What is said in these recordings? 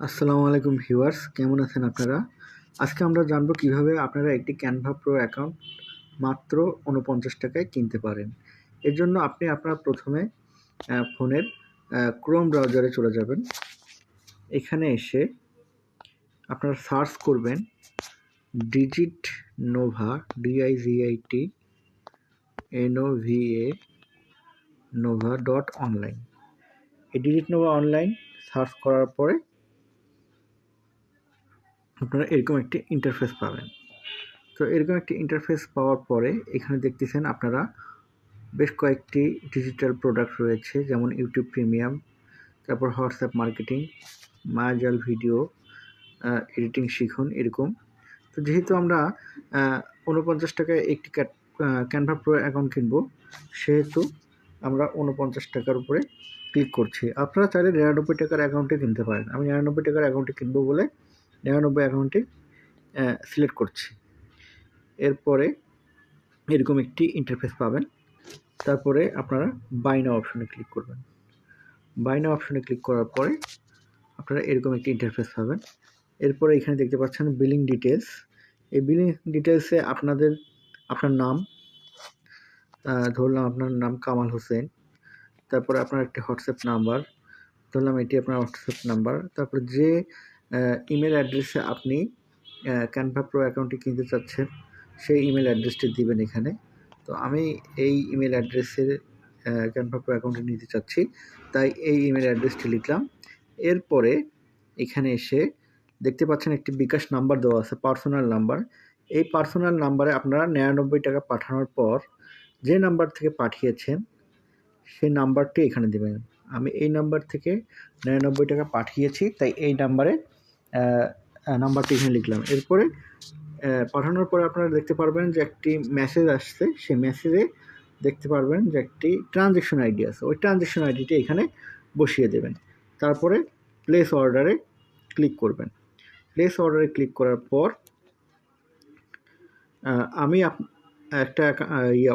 আসসালামু আলাইকুম ভিউয়ার্স, কেমন আছেন আপনারা? আজকে আমরা জানবো কিভাবে আপনারা একটি ক্যানভা প্রো অ্যাকাউন্ট মাত্র ৪৯ টাকায় কিনতে পারেন। এর জন্য আপনি আপনার প্রথমে ফোনের ক্রোম ব্রাউজারে চলে যাবেন। এখানে এসে আপনারা সার্চ করবেন digit Nova, DIGIT NOVA nova.online। এই ডিজিট নোভা অনলাইন সার্চ করার পরে আপনারা এরকম একটি ইন্টারফেস পাবেন। তো এরকম একটি ইন্টারফেস পাওয়ার পরে এখানে দেখতেছেন আপনারা বেশ কয়েকটি ডিজিটাল প্রোডাক্ট রয়েছে, যেমন ইউটিউব প্রিমিয়াম, তারপর হোয়াটসঅ্যাপ মার্কেটিং, মায়াজাল ভিডিও এডিটিং শিখুন, এরকম। তো যেহেতু আমরা ৪৯ টাকায় একটি ক্যানভা প্রো অ্যাকাউন্ট কিনবো, সেহেতু আমরা ৪৯ টাকার উপরে ক্লিক করছি। আপনারা চাইলে ৯৯ টাকার অ্যাকাউন্টে কিনতে পারেন। আমি ৯৯ টাকার অ্যাকাউন্টে কিনবো বলে ৯৯ অ্যাকাউন্টে সিলেক্ট করছি। এরপরে এরকম একটি ইন্টারফেস পাবেন। তারপরে আপনারা বাই নাও অপশনে ক্লিক করবেন। বাই নাও অপশনে ক্লিক করার পরে আপনারা এরকম একটি ইন্টারফেস পাবেন। এরপরে এখানে দেখতে পাচ্ছেন বিলিং ডিটেলস। এই বিলিং ডিটেলসে আপনার নাম, ধরলাম আপনার নাম কামাল হোসেন, তারপরে আপনার একটি হোয়াটসঅ্যাপ নাম্বার, ধরলাম এটি আপনার হোয়াটসঅ্যাপ নাম্বার, তারপরে যে ইমেল অ্যাড্রেসে আপনি ক্যানভা প্রো অ্যাকাউন্টটি কিনতে চাচ্ছেন সেই ইমেল অ্যাড্রেসটি দিবেন এখানে। তো আমি এই ইমেল অ্যাড্রেসের ক্যানভা প্রো অ্যাকাউন্টে নিতে চাচ্ছি, তাই এই ইমেল অ্যাড্রেসটি লিখলাম। এরপরে এখানে এসে দেখতে পাচ্ছেন একটি বিকাশ নাম্বার দেওয়া আছে, পার্সোনাল নাম্বার। এই পার্সোনাল নাম্বারে আপনারা ৯৯ টাকা পাঠানোর পর যে নাম্বার থেকে পাঠিয়েছেন সেই নাম্বারটি এখানে দেবেন। আমি এই নাম্বার থেকে ৯৯ টাকা পাঠিয়েছি, তাই এই নাম্বারটি এখানে লিখলাম। এরপরে পাঠানোর পরে আপনারা দেখতে পারবেন যে একটি মেসেজ আসছে। সেই মেসেজে দেখতে পারবেন যে একটি ট্রানজ্যাকশন আইডি আছে। ওই ট্রানজ্যাকশন আইডিটি এখানে বসিয়ে দেবেন। তারপরে প্লেস অর্ডারে ক্লিক করবেন। প্লেস অর্ডারে ক্লিক করার পর আমি একটা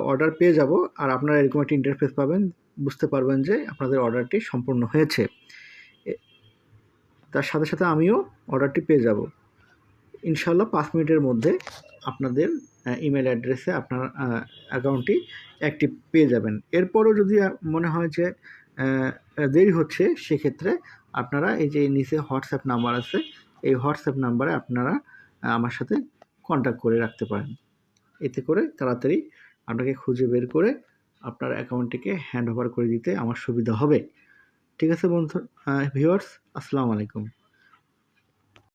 অর্ডার পেয়ে যাব, আর আপনারা এরকম একটা ইন্টারফেস পাবেন, বুঝতে পারবেন যে আপনাদের অর্ডারটি সম্পূর্ণ হয়েছে। তার সাথে সাথে আমিও অর্ডারটি পেয়ে যাব। ইনশাআল্লাহ ৫ মিনিটের মধ্যে আপনাদের ইমেল অ্যাড্রেসে আপনার অ্যাকাউন্টটি অ্যাক্টিভ পেয়ে যাবেন। এরপরও যদি মনে হয় যে দেরি হচ্ছে, সেক্ষেত্রে আপনারা এই যে নিচে হোয়াটসঅ্যাপ নাম্বার আছে, এই হোয়াটসঅ্যাপ নাম্বারে আপনারা আমার সাথে কন্ট্যাক্ট করে রাখতে পারেন। এতে করে তাড়াতাড়ি আপনাকে খুঁজে বের করে আপনার অ্যাকাউন্টটিকে হ্যান্ড ওভার করে দিতে আমার সুবিধা হবে। ঠিক আছে ভিউয়ার্স, আসসালামু আলাইকুম।